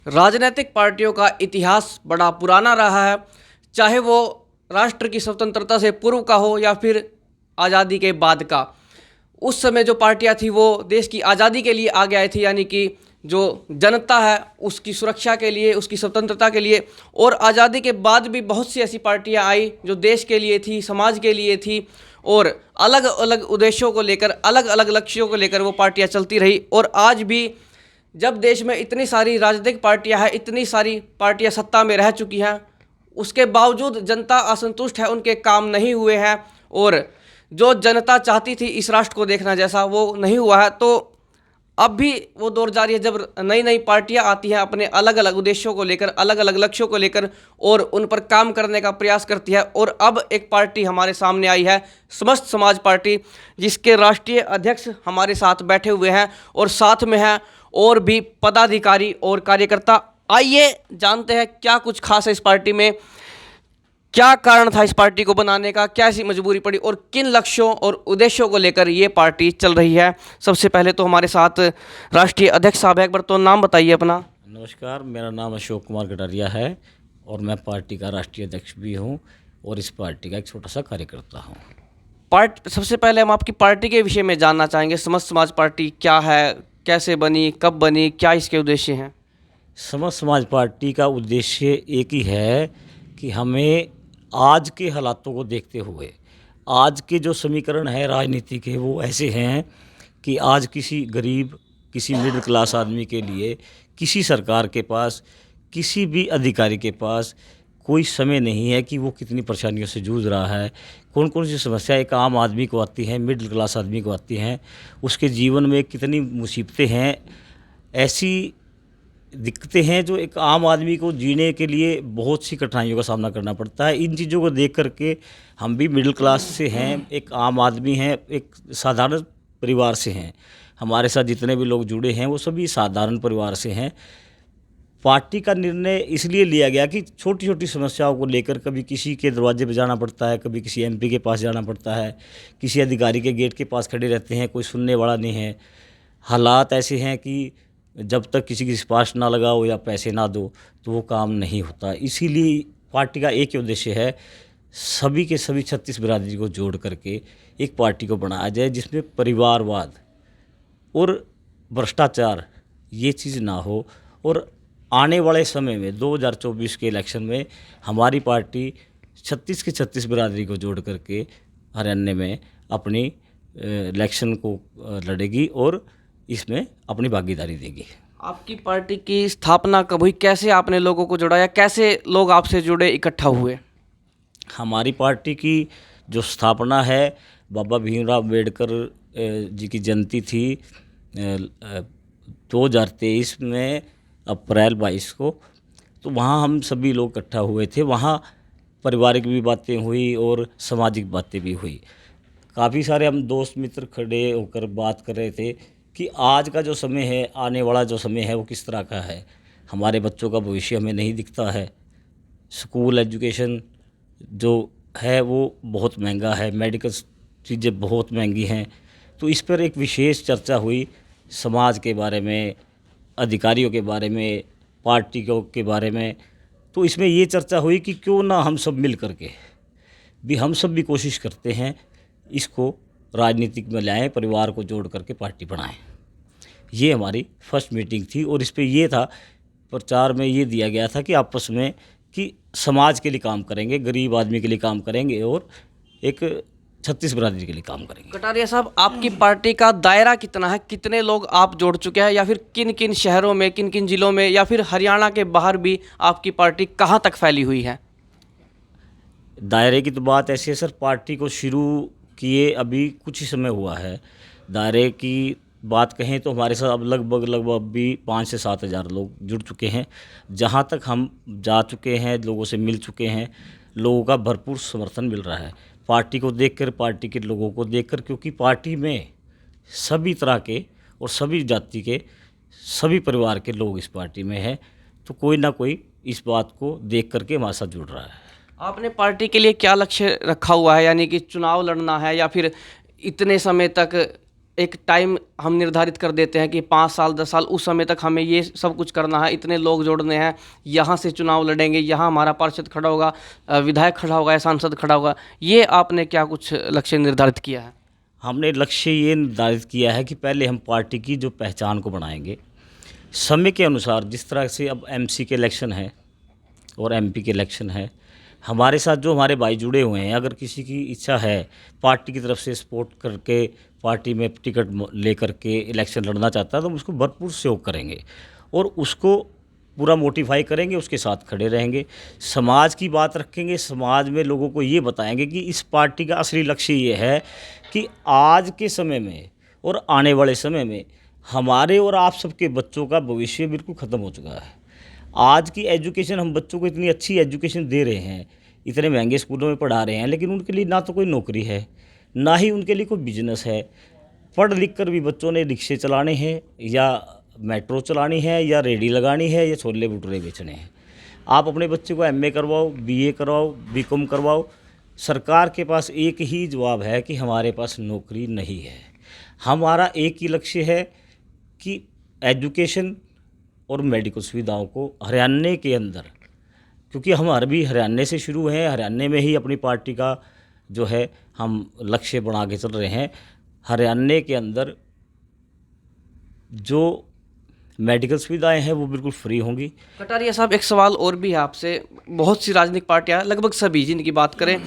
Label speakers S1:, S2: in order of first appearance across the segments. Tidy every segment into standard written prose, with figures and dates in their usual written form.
S1: राजनीतिक पार्टियों का इतिहास बड़ा पुराना रहा है, चाहे वो राष्ट्र की स्वतंत्रता से पूर्व का हो या फिर आज़ादी के बाद का। उस समय जो पार्टियां थी वो देश की आज़ादी के लिए आगे आई थी, यानी कि जो जनता है उसकी सुरक्षा के लिए, उसकी स्वतंत्रता के लिए। और आज़ादी के बाद भी बहुत सी ऐसी पार्टियां आई जो देश के लिए थी, समाज के लिए थी, और अलग अलग उद्देश्यों को लेकर, अलग अलग लक्ष्यों को लेकर वो पार्टियां चलती रही। और आज भी जब देश में इतनी सारी राजनीतिक पार्टियां हैं, इतनी सारी पार्टियां सत्ता में रह चुकी हैं, उसके बावजूद जनता असंतुष्ट है, उनके काम नहीं हुए हैं, और जो जनता चाहती थी इस राष्ट्र को देखना जैसा, वो नहीं हुआ है। तो अब भी वो दौर जारी है जब नई नई पार्टियां आती हैं अपने अलग अलग उद्देश्यों को लेकर, अलग अलग लक्ष्यों को लेकर, और उन पर काम करने का प्रयास करती है। और अब एक पार्टी हमारे सामने आई है, समस्त समाज पार्टी, जिसके राष्ट्रीय अध्यक्ष हमारे साथ बैठे हुए हैं और साथ में हैं और भी पदाधिकारी और कार्यकर्ता। आइए जानते हैं क्या कुछ खास है इस पार्टी में, क्या कारण था इस पार्टी को बनाने का, क्या ऐसी मजबूरी पड़ी और किन लक्ष्यों और उद्देश्यों को लेकर ये पार्टी चल रही है। सबसे पहले तो हमारे साथ राष्ट्रीय अध्यक्ष साहब है, एक बार तो नाम बताइए अपना।
S2: नमस्कार, मेरा नाम अशोक कुमार कटारिया है और मैं पार्टी का राष्ट्रीय अध्यक्ष भी हूं और इस पार्टी का एक छोटा सा कार्यकर्ता हूं।
S1: सबसे पहले हम आपकी पार्टी के विषय में जानना चाहेंगे। समस्त समाज पार्टी क्या है, कैसे बनी, कब बनी, क्या इसके उद्देश्य हैं?
S2: समस्त समाज पार्टी का उद्देश्य एक ही है कि हमें आज के हालातों को देखते हुए, आज के जो समीकरण है राजनीति के वो ऐसे हैं कि आज किसी गरीब, किसी मिडिल क्लास आदमी के लिए किसी सरकार के पास, किसी भी अधिकारी के पास कोई समय नहीं है कि वो कितनी परेशानियों से जूझ रहा है, कौन कौन सी समस्या एक आम आदमी को आती हैं, मिडिल क्लास आदमी को आती हैं, उसके जीवन में कितनी मुसीबतें हैं, ऐसी दिक्कतें हैं जो एक आम आदमी को जीने के लिए बहुत सी कठिनाइयों का सामना करना पड़ता है। इन चीज़ों को देख करके हम भी मिडिल क्लास से हैं, एक आम आदमी हैं, एक साधारण परिवार से हैं। हमारे साथ जितने भी लोग जुड़े हैं वो सभी साधारण परिवार से हैं। पार्टी का निर्णय इसलिए लिया गया कि छोटी छोटी समस्याओं को लेकर कभी किसी के दरवाजे पर जाना पड़ता है, कभी किसी एमपी के पास जाना पड़ता है, किसी अधिकारी के गेट के पास खड़े रहते हैं, कोई सुनने वाला नहीं है। हालात ऐसे हैं कि जब तक किसी की सिफारिश ना लगाओ या पैसे ना दो तो वो काम नहीं होता। इसीलिए पार्टी का एक ही उद्देश्य है, सभी के सभी 36 बिरादरी को जोड़ करके एक पार्टी को बनाया जाए जिसमें परिवारवाद और भ्रष्टाचार ये चीज़ ना हो। और आने वाले समय में 2024 के इलेक्शन में हमारी पार्टी 36 के 36 बिरादरी को जोड़ करके हरियाणा में अपनी इलेक्शन को लड़ेगी और इसमें अपनी भागीदारी देगी।
S1: आपकी पार्टी की स्थापना कब हुई, कैसे आपने लोगों को जोड़ा, या कैसे लोग आपसे जुड़े, इकट्ठा हुए?
S2: हमारी पार्टी की जो स्थापना है बाबा भीमराव अम्बेडकर जी की जयंती थी 2023 में अप्रैल 22 को, तो वहाँ हम सभी लोग इकट्ठा हुए थे। वहाँ पारिवारिक भी बातें हुई और सामाजिक बातें भी हुई। काफ़ी सारे हम दोस्त मित्र खड़े होकर बात कर रहे थे कि आज का जो समय है, आने वाला जो समय है वो किस तरह का है। हमारे बच्चों का भविष्य हमें नहीं दिखता है, स्कूल एजुकेशन जो है वो बहुत महंगा है, मेडिकल चीज़ें बहुत महंगी हैं। तो इस पर एक विशेष चर्चा हुई, समाज के बारे में, अधिकारियों के बारे में, पार्टी के बारे में। तो इसमें ये चर्चा हुई कि क्यों ना हम सब मिल करके भी, हम सब भी कोशिश करते हैं इसको राजनीतिक में लाएं, परिवार को जोड़ करके पार्टी बनाएं। ये हमारी फर्स्ट मीटिंग थी और इस पे ये था, प्रचार में ये दिया गया था कि आपस में कि समाज के लिए काम करेंगे, गरीब आदमी के लिए काम करेंगे और एक 36 बिरादरी के लिए काम करेंगे।
S1: कटारिया साहब, आपकी पार्टी का दायरा कितना है, कितने लोग आप जोड़ चुके हैं, या फिर किन किन शहरों में, किन किन जिलों में, या फिर हरियाणा के बाहर भी आपकी पार्टी कहाँ तक फैली हुई है?
S2: दायरे की तो बात ऐसी है सर, पार्टी को शुरू किए अभी कुछ ही समय हुआ है। दायरे की बात कहें तो हमारे साथ अब लगभग भी 5 से 7 हज़ार लोग जुड़ चुके हैं। जहाँ तक हम जा चुके हैं, लोगों से मिल चुके हैं, लोगों का भरपूर समर्थन मिल रहा है पार्टी को देखकर, पार्टी के लोगों को देखकर। क्योंकि पार्टी में सभी तरह के और सभी जाति के, सभी परिवार के लोग इस पार्टी में हैं, तो कोई ना कोई इस बात को देख करके हमारे साथ जुड़ रहा है।
S1: आपने पार्टी के लिए क्या लक्ष्य रखा हुआ है, यानी कि चुनाव लड़ना है, या फिर इतने समय तक एक टाइम हम निर्धारित कर देते हैं कि 5 साल 10 साल उस समय तक हमें ये सब कुछ करना है, इतने लोग जोड़ने हैं, यहाँ से चुनाव लड़ेंगे, यहाँ हमारा पार्षद खड़ा होगा, विधायक खड़ा होगा या सांसद खड़ा होगा, ये आपने क्या कुछ लक्ष्य निर्धारित किया है?
S2: हमने लक्ष्य ये निर्धारित किया है कि पहले हम पार्टी की जो पहचान को बनाएंगे, समय के अनुसार। जिस तरह से अब एमसी के इलेक्शन है और एमपी के इलेक्शन है, हमारे साथ जो हमारे भाई जुड़े हुए हैं, अगर किसी की इच्छा है पार्टी की तरफ से सपोर्ट करके पार्टी में टिकट लेकर के इलेक्शन लड़ना चाहता है, तो हम उसको भरपूर सहयोग करेंगे और उसको पूरा मोटिफाई करेंगे, उसके साथ खड़े रहेंगे। समाज की बात रखेंगे, समाज में लोगों को ये बताएंगे कि इस पार्टी का असली लक्ष्य ये है कि आज के समय में और आने वाले समय में हमारे और आप सबके बच्चों का भविष्य बिल्कुल ख़त्म हो चुका है। आज की एजुकेशन, हम बच्चों को इतनी अच्छी एजुकेशन दे रहे हैं, इतने महंगे स्कूलों में पढ़ा रहे हैं, लेकिन उनके लिए ना तो कोई नौकरी है, ना ही उनके लिए कोई बिजनेस है। पढ़ लिख कर भी बच्चों ने रिक्शे चलाने हैं या मेट्रो चलानी है या रेडी लगानी है या छोले भटूरे बेचने हैं। आप अपने बच्चे को एमए करवाओ, बीए करवाओ, बीकॉम करवाओ, सरकार के पास एक ही जवाब है कि हमारे पास नौकरी नहीं है। हमारा एक ही लक्ष्य है कि एजुकेशन और मेडिकल सुविधाओं को हरियाणा के अंदर, क्योंकि हम भी हरियाणा से शुरू हैं, हरियाणा में ही अपनी पार्टी का जो है हम लक्ष्य बना के चल रहे हैं। हरियाणा के अंदर जो मेडिकल सुविधाएं हैं वो बिल्कुल फ्री होंगी।
S1: कटारिया साहब, एक सवाल और भी है आपसे। बहुत सी राजनीतिक पार्टियां, लगभग सभी जिनकी बात करें,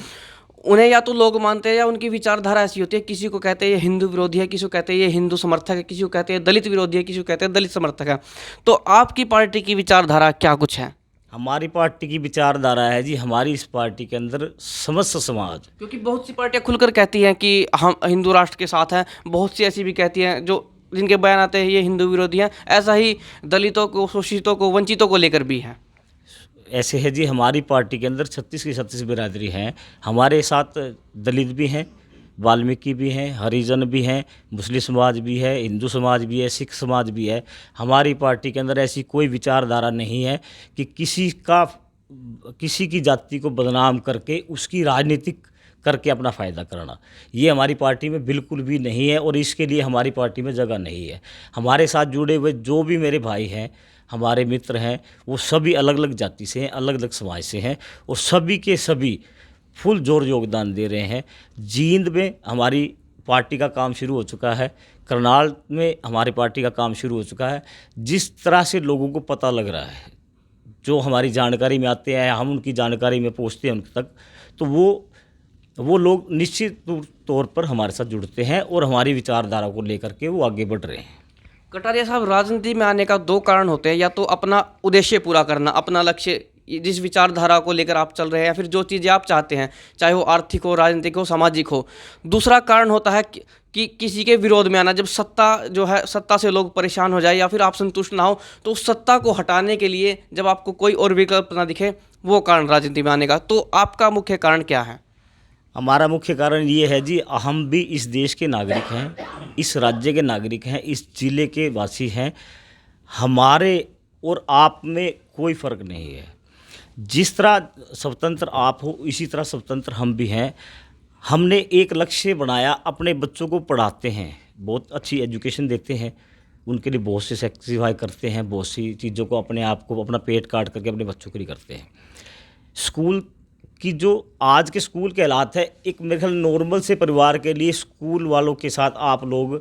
S1: उन्हें या तो लोग मानते हैं या उनकी विचारधारा ऐसी होती है, किसी को कहते हैं ये हिंदू विरोधी है, किसी को कहते हैं ये हिंदू समर्थक है, किसी को कहते हैं दलित विरोधी है, किसी को कहते हैं दलित समर्थक है। तो आपकी पार्टी की विचारधारा क्या कुछ है?
S2: हमारी पार्टी की विचारधारा है जी, हमारी इस पार्टी के अंदर समस्त समाज,
S1: क्योंकि बहुत सी पार्टियां खुलकर कहती हैं कि हम हिंदू राष्ट्र के साथ हैं, बहुत सी ऐसी भी कहती हैं जो जिनके बयान आते हैं ये हिंदू विरोधी हैं। ऐसा ही दलितों को, शोषितों को, वंचितों को लेकर भी है।
S2: ऐसे है जी। हमारी पार्टी के अंदर 36 की 36 बिरादरी हैं। हमारे साथ दलित भी हैं, वाल्मीकि भी हैं, हरिजन भी हैं, मुस्लिम समाज भी है, हिंदू समाज भी है, सिख समाज भी है। हमारी पार्टी के अंदर ऐसी कोई विचारधारा नहीं है कि किसी की जाति को बदनाम करके उसकी राजनीतिक करके अपना फ़ायदा करना, ये हमारी पार्टी में बिल्कुल भी नहीं है और इसके लिए हमारी पार्टी में जगह नहीं है। हमारे साथ जुड़े हुए जो भी मेरे भाई हैं, हमारे मित्र हैं, वो सभी अलग अलग जाति से हैं, अलग अलग समाज से हैं और सभी के सभी फुल जोर योगदान दे रहे हैं। जींद में हमारी पार्टी का काम शुरू हो चुका है, करनाल में हमारी पार्टी का काम शुरू हो चुका है। जिस तरह से लोगों को पता लग रहा है, जो हमारी जानकारी में आते हैं, हम उनकी जानकारी में पहुँचते हैं उनके तक, तो वो लोग निश्चित तौर पर हमारे साथ जुड़ते हैं और हमारी विचारधारा को लेकर के वो आगे बढ़ रहे हैं।
S1: कटारिया साहब, राजनीति में आने का दो कारण होते हैं, या तो अपना उद्देश्य पूरा करना, अपना लक्ष्य, जिस विचारधारा को लेकर आप चल रहे हैं या फिर जो चीज़ें आप चाहते हैं, चाहे वो आर्थिक हो, राजनीतिक हो, सामाजिक हो। दूसरा कारण होता है कि किसी के विरोध में आना, जब सत्ता जो है, सत्ता से लोग परेशान हो जाए या फिर आप संतुष्ट ना हो, तो उस सत्ता को हटाने के लिए जब आपको कोई और विकल्प ना दिखे, वो कारण राजनीति में आने का। तो आपका मुख्य कारण क्या है?
S2: हमारा मुख्य कारण ये है जी, हम भी इस देश के नागरिक हैं, इस राज्य के नागरिक हैं, इस ज़िले के वासी हैं। हमारे और आप में कोई फ़र्क नहीं है। जिस तरह स्वतंत्र आप हो, इसी तरह स्वतंत्र हम भी हैं। हमने एक लक्ष्य बनाया, अपने बच्चों को पढ़ाते हैं, बहुत अच्छी एजुकेशन देते हैं, उनके लिए बहुत से सेक्रीफाई करते हैं, बहुत सी चीज़ों को अपने आप को, अपना पेट काट करके अपने बच्चों के लिए करते हैं। स्कूल कि जो आज के स्कूल के हालात है, एक मेरे ख्याल नॉर्मल से परिवार के लिए स्कूल वालों के साथ आप लोग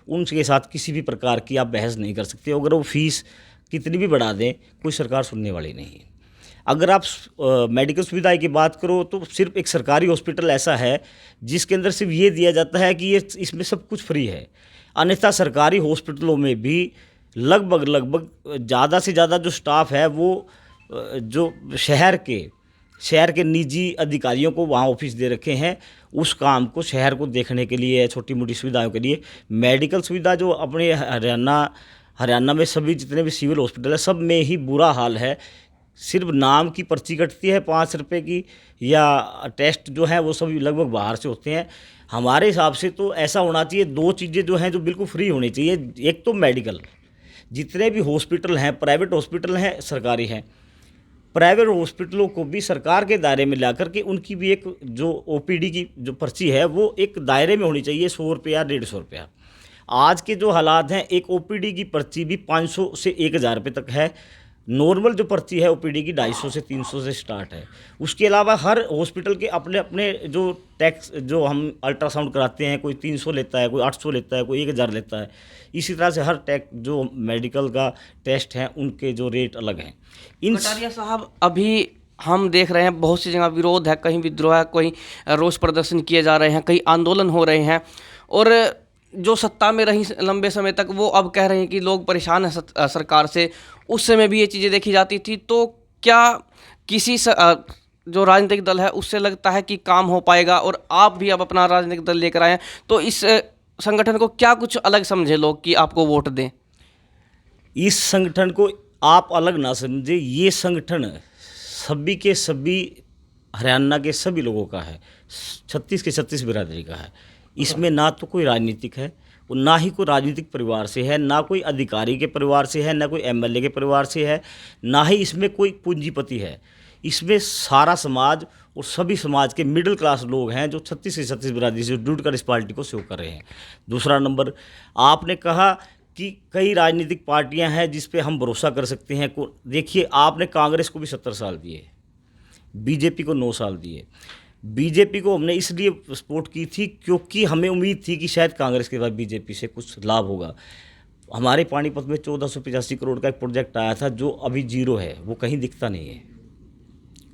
S2: उनके साथ किसी भी प्रकार की आप बहस नहीं कर सकते। अगर वो फीस कितनी भी बढ़ा दें, कोई सरकार सुनने वाली नहीं है। अगर आप मेडिकल सुविधा की बात करो तो सिर्फ एक सरकारी हॉस्पिटल ऐसा है जिसके अंदर सिर्फ ये दिया जाता है कि ये इसमें सब कुछ फ्री है। अन्यथा सरकारी हॉस्पिटलों में भी लगभग ज़्यादा से ज़्यादा जो स्टाफ है वो जो शहर के निजी अधिकारियों को वहाँ ऑफिस दे रखे हैं, उस काम को शहर को देखने के लिए, छोटी मोटी सुविधाओं के लिए। मेडिकल सुविधा जो अपने हरियाणा में सभी जितने भी सिविल हॉस्पिटल है, सब में ही बुरा हाल है। सिर्फ नाम की पर्ची कटती है 5 रुपये की, या टेस्ट जो है वो सभी लगभग बाहर से होते हैं। हमारे हिसाब से तो ऐसा होना चाहिए, 2 चीज़ें जो हैं जो बिल्कुल फ्री होनी चाहिए। एक तो मेडिकल, जितने भी हॉस्पिटल हैं, प्राइवेट हॉस्पिटल हैं, सरकारी हैं, प्राइवेट हॉस्पिटलों को भी सरकार के दायरे में ला करके उनकी भी एक जो ओपीडी की जो पर्ची है वो एक दायरे में होनी चाहिए, 100 रुपया 150 रुपया। आज के जो हालात हैं, एक ओपीडी की पर्ची भी 500 से 1000 रुपये तक है। नॉर्मल जो पर्ची है ओपीडी की 250 से 300 से स्टार्ट है। उसके अलावा हर हॉस्पिटल के अपने अपने जो टैक्स, जो हम अल्ट्रासाउंड कराते हैं, कोई 300 लेता है, कोई 800 लेता है, कोई 1000 लेता है। इसी तरह से हर टैक्स जो मेडिकल का टेस्ट हैं उनके जो रेट अलग हैं। इन
S1: कटारिया साहब, अभी हम देख रहे हैं बहुत सी जगह विरोध है, कहीं विद्रोह है, कहीं रोष प्रदर्शन किए जा रहे हैं, कहीं आंदोलन हो रहे हैं, और जो सत्ता में रही लंबे समय तक वो अब कह रहे हैं कि लोग परेशान हैं सरकार से। उस समय भी ये चीज़ें देखी जाती थी, तो क्या किसी जो राजनीतिक दल है उससे लगता है कि काम हो पाएगा, और आप भी अब अपना राजनीतिक दल लेकर आए हैं, तो इस संगठन को क्या कुछ अलग समझे लोग कि आपको वोट दें?
S2: इस संगठन को आप अलग ना समझे, ये संगठन सभी के सभी हरियाणा के सभी लोगों का है, 36 के 36 बिरादरी का है। इसमें ना तो कोई राजनीतिक है, और ना ही कोई राजनीतिक परिवार से है, ना कोई अधिकारी के परिवार से है, ना कोई एमएलए के परिवार से है, ना ही इसमें कोई पूंजीपति है। इसमें सारा समाज और सभी समाज के मिडिल क्लास लोग हैं जो 36 से 36 बिरादरी से जुड़कर इस पार्टी को सेव कर रहे हैं। दूसरा नंबर, आपने कहा कि कई राजनीतिक पार्टियां हैं जिस पे हम भरोसा कर सकते हैं। देखिए, आपने कांग्रेस को भी 70 साल दिए, बीजेपी को 9 साल दिए। बीजेपी को हमने इसलिए सपोर्ट की थी क्योंकि हमें उम्मीद थी कि शायद कांग्रेस के बाद बीजेपी से कुछ लाभ होगा। हमारे पानीपत में 1485 करोड़ का एक प्रोजेक्ट आया था जो अभी जीरो है, वो कहीं दिखता नहीं है,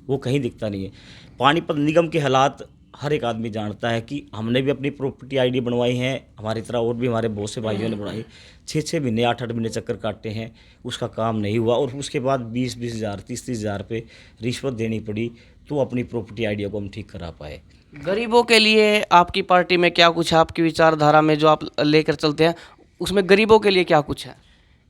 S2: वो कहीं दिखता नहीं है। पानीपत निगम के हालात हर एक आदमी जानता है कि हमने भी अपनी प्रॉपर्टी आईडी बनवाई हैं, हमारी तरह और भी हमारे बहुत से भाइयों ने बनाई। 6-6 महीने 8-8 महीने चक्कर काटे हैं, उसका काम नहीं हुआ, और उसके बाद 20-20 हज़ार 30-30 हज़ार पे रिश्वत देनी पड़ी तो अपनी प्रॉपर्टी आइडिया को हम ठीक करा पाए।
S1: गरीबों के लिए आपकी पार्टी में क्या कुछ है? आपकी विचारधारा में जो आप लेकर चलते हैं उसमें गरीबों के लिए क्या कुछ है?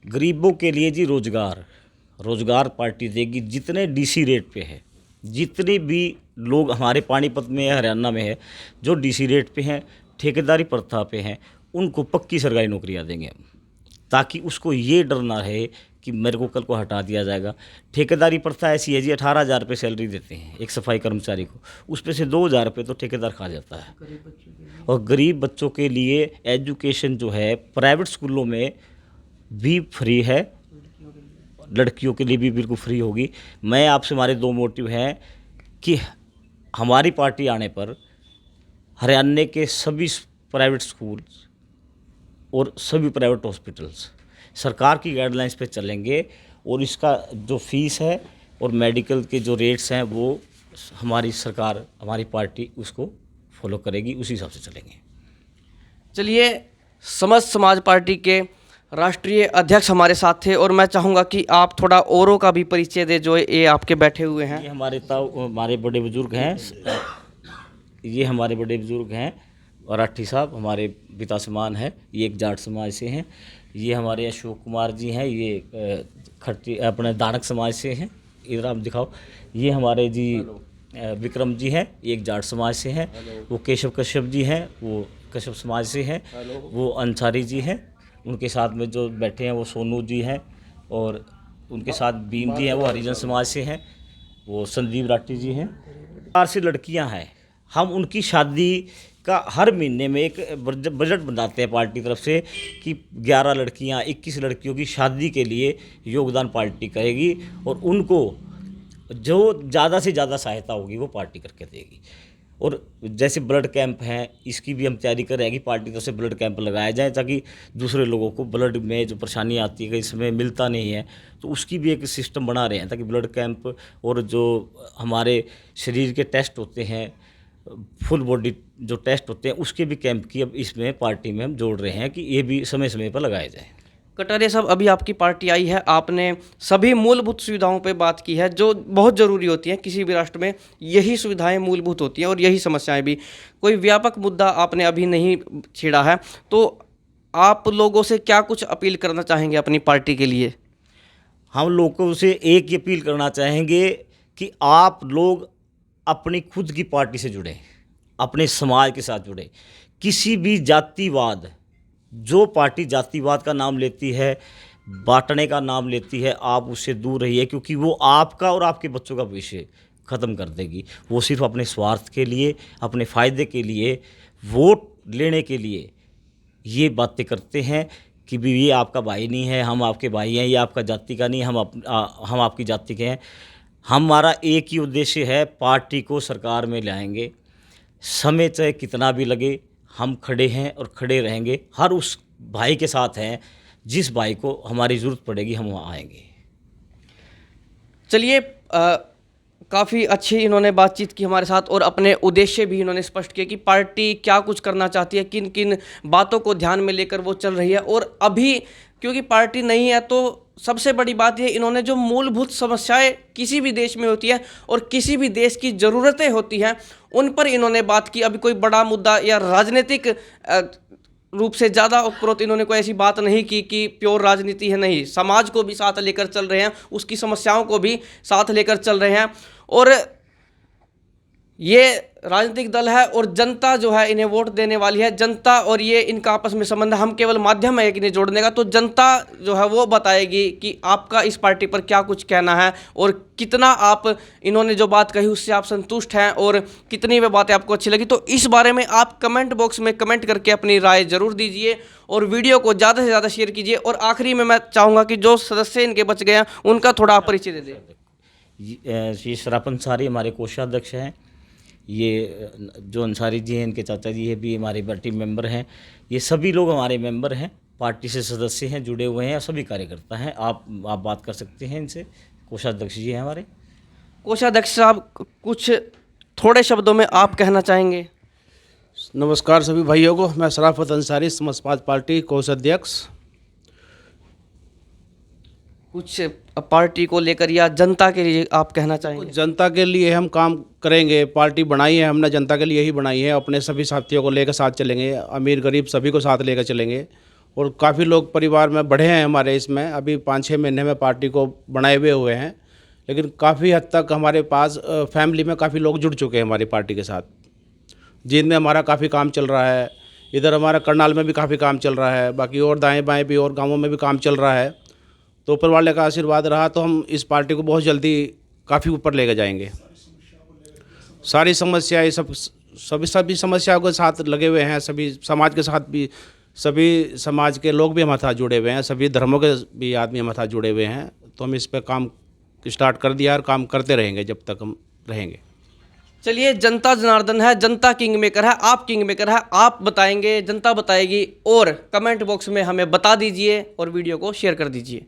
S2: गरीबों के लिए जी रोजगार पार्टी देगी। जितने डीसी रेट पे है, जितने भी लोग हमारे पानीपत में है, हरियाणा में है, जो डीसी रेट पे हैं, ठेकेदारी प्रथा पे हैं, उनको पक्की सरकारी नौकरियां देंगे हम, ताकि उसको ये डर ना रहे कि मेरे को कल को हटा दिया जाएगा। ठेकेदारी प्रथा ऐसी है जी, 18,000 रुपये सैलरी देते हैं एक सफाई कर्मचारी को, उस पे से 2,000 रुपये तो ठेकेदार खा जाता है। और गरीब बच्चों के लिए एजुकेशन जो है प्राइवेट स्कूलों में भी फ्री है, लड़कियों के लिए भी बिल्कुल फ्री होगी। मैं आपसे, हमारे 2 मोटिव हैं कि हमारी पार्टी आने पर हरियाणा के सभी प्राइवेट स्कूल्स और सभी प्राइवेट हॉस्पिटल्स सरकार की गाइडलाइंस पे चलेंगे, और इसका जो फीस है और मेडिकल के जो रेट्स हैं वो हमारी सरकार, हमारी पार्टी उसको फॉलो करेगी, उसी हिसाब से चलेंगे।
S1: चलिए, समस्त समाज पार्टी के राष्ट्रीय अध्यक्ष हमारे साथ थे, और मैं चाहूँगा कि आप थोड़ा औरों का भी परिचय दे जो ये आपके बैठे हुए हैं।
S2: ये हमारे बड़े बुजुर्ग हैं, ये हमारे बड़े बुजुर्ग हैं, और राठी साहब हमारे पिता समान है, ये एक जाट समाज से हैं। ये हमारे अशोक कुमार जी हैं, ये खट्टी अपने दानक समाज से हैं, इधर आप दिखाओ। ये हमारे जी विक्रम जी हैं, ये एक जाट समाज से हैं। वो केशव कश्यप जी हैं, वो कश्यप समाज से हैं। वो अंसारी जी हैं, उनके साथ में जो बैठे हैं वो सोनू जी हैं, और उनके साथ भीम जी हैं, वो हरिजन समाज से हैं। वो संदीप राठी जी हैं। 4 से लड़कियां हैं, हम उनकी शादी का हर महीने में एक बजट बनाते हैं पार्टी तरफ से कि 11 लड़कियां 21 लड़कियों की शादी के लिए योगदान पार्टी करेगी, और उनको जो ज़्यादा से ज़्यादा सहायता होगी वो पार्टी करके देगी। और जैसे ब्लड कैंप हैं, इसकी भी हम तैयारी कर रहे हैं कि पार्टी तरफ से ब्लड कैंप लगाया जाए, ताकि दूसरे लोगों को ब्लड में जो परेशानी आती है, इसमें मिलता नहीं है, तो उसकी भी एक सिस्टम बना रहे हैं, ताकि ब्लड कैंप और जो हमारे शरीर के टेस्ट होते हैं, फुल बॉडी जो टेस्ट होते हैं, उसके भी कैंप की अब इसमें पार्टी में हम जोड़ रहे हैं कि ये भी समय समय पर लगाए जाए।
S1: कटारिया साहब, अभी आपकी पार्टी आई है, आपने सभी मूलभूत सुविधाओं पे बात की है जो बहुत ज़रूरी होती हैं किसी भी राष्ट्र में। यही सुविधाएं मूलभूत होती हैं और यही समस्याएं भी। कोई व्यापक मुद्दा आपने अभी नहीं छेड़ा है, तो आप लोगों से क्या कुछ अपील करना चाहेंगे अपनी पार्टी के लिए?
S2: हम लोगों से एक ही अपील करना चाहेंगे कि आप लोग अपनी खुद की पार्टी से जुड़ें, अपने समाज के साथ जुड़ें। किसी भी जातिवाद, जो पार्टी जातिवाद का नाम लेती है, बांटने का नाम लेती है, आप उससे दूर रहिए, क्योंकि वो आपका और आपके बच्चों का भविष्य ख़त्म कर देगी। वो सिर्फ अपने स्वार्थ के लिए, अपने फ़ायदे के लिए, वोट लेने के लिए ये बातें करते हैं कि भी ये आपका भाई नहीं है, हम आपके भाई हैं, ये आपका जाति का नहीं, हम आपकी जाति के हैं। हमारा एक ही उद्देश्य है, पार्टी को सरकार में लाएंगे, समय चाहे कितना भी लगे, हम खड़े हैं और खड़े रहेंगे। हर उस भाई के साथ हैं जिस भाई को हमारी ज़रूरत पड़ेगी, हम वहाँ आएंगे।
S1: चलिए, काफ़ी अच्छी इन्होंने बातचीत की हमारे साथ और अपने उद्देश्य भी इन्होंने स्पष्ट किए कि पार्टी क्या कुछ करना चाहती है, किन किन बातों को ध्यान में लेकर वो चल रही है। और अभी क्योंकि पार्टी नहीं है तो सबसे बड़ी बात ये, इन्होंने जो मूलभूत समस्याएं किसी भी देश में होती है और किसी भी देश की ज़रूरतें होती हैं, उन पर इन्होंने बात की। अभी कोई बड़ा मुद्दा या राजनीतिक रूप से ज़्यादा उपरोक्त इन्होंने कोई ऐसी बात नहीं की कि प्योर राजनीति है, नहीं, समाज को भी साथ लेकर चल रहे हैं, उसकी समस्याओं को भी साथ लेकर चल रहे हैं। और ये राजनीतिक दल है और जनता जो है इन्हें वोट देने वाली है। जनता और ये इनका आपस में संबंध है, हम केवल माध्यम है इन्हें जोड़ने का। तो जनता जो है वो बताएगी कि आपका इस पार्टी पर क्या कुछ कहना है और कितना आप इन्होंने जो बात कही उससे आप संतुष्ट हैं और कितनी वे बातें आपको अच्छी लगी। तो इस बारे में आप कमेंट बॉक्स में कमेंट करके अपनी राय ज़रूर दीजिए और वीडियो को ज़्यादा से ज़्यादा शेयर कीजिए। और आखिरी में मैं चाहूँगा कि जो सदस्य इनके बच गए हैं उनका थोड़ा आप परिचय दे दें।
S2: श्री सराप अंसारी हमारे कोषाध्यक्ष हैं। ये जो अंसारी जी हैं, इनके चाचा जी, ये भी हमारे पार्टी मेंबर हैं। ये सभी लोग हमारे मेंबर हैं, पार्टी से सदस्य हैं, जुड़े हुए हैं, सभी कार्यकर्ता हैं। आप बात कर सकते हैं इनसे। कोषाध्यक्ष जी हैं हमारे।
S1: कोषाध्यक्ष साहब, कुछ थोड़े शब्दों में आप कहना चाहेंगे?
S3: नमस्कार सभी भाइयों को। मैं सराफत अंसारी, समाजवाद पार्टी कोषाध्यक्ष।
S1: कुछ पार्टी को लेकर या जनता के लिए आप कहना चाहेंगे?
S3: जनता के लिए हम काम करेंगे। पार्टी बनाई है हमने, जनता के लिए ही बनाई है। अपने सभी साथियों को लेकर साथ चलेंगे, अमीर गरीब सभी को साथ लेकर चलेंगे। और काफ़ी लोग परिवार में बढ़े हैं हमारे इसमें। अभी 5-6 महीने में पार्टी को बनाए हुए हैं, लेकिन काफ़ी हद तक हमारे पास फैमिली में काफ़ी लोग जुड़ चुके हैं हमारी पार्टी के साथ, जिनमें हमारा काफ़ी काम चल रहा है। इधर हमारा करनाल में भी काफ़ी काम चल रहा है, बाकी और दाएँ बाएँ भी और गाँवों में भी काम चल रहा है। तो ऊपर वाले का आशीर्वाद रहा तो हम इस पार्टी को बहुत जल्दी काफ़ी ऊपर लेकर जाएंगे। सारी समस्याएं सभी समस्याओं के साथ लगे हुए हैं। सभी समाज के साथ भी, सभी समाज के लोग भी हमारे साथ जुड़े हुए हैं, सभी धर्मों के भी आदमी हमारे साथ जुड़े हुए हैं। तो हम इस पर काम स्टार्ट कर दिया और काम करते रहेंगे जब तक हम रहेंगे।
S1: चलिए, जनता जनार्दन है, जनता किंग मेकर है, आप किंग मेकर है। आप बताएंगे, जनता बताएगी। और कमेंट बॉक्स में हमें बता दीजिए और वीडियो को शेयर कर दीजिए।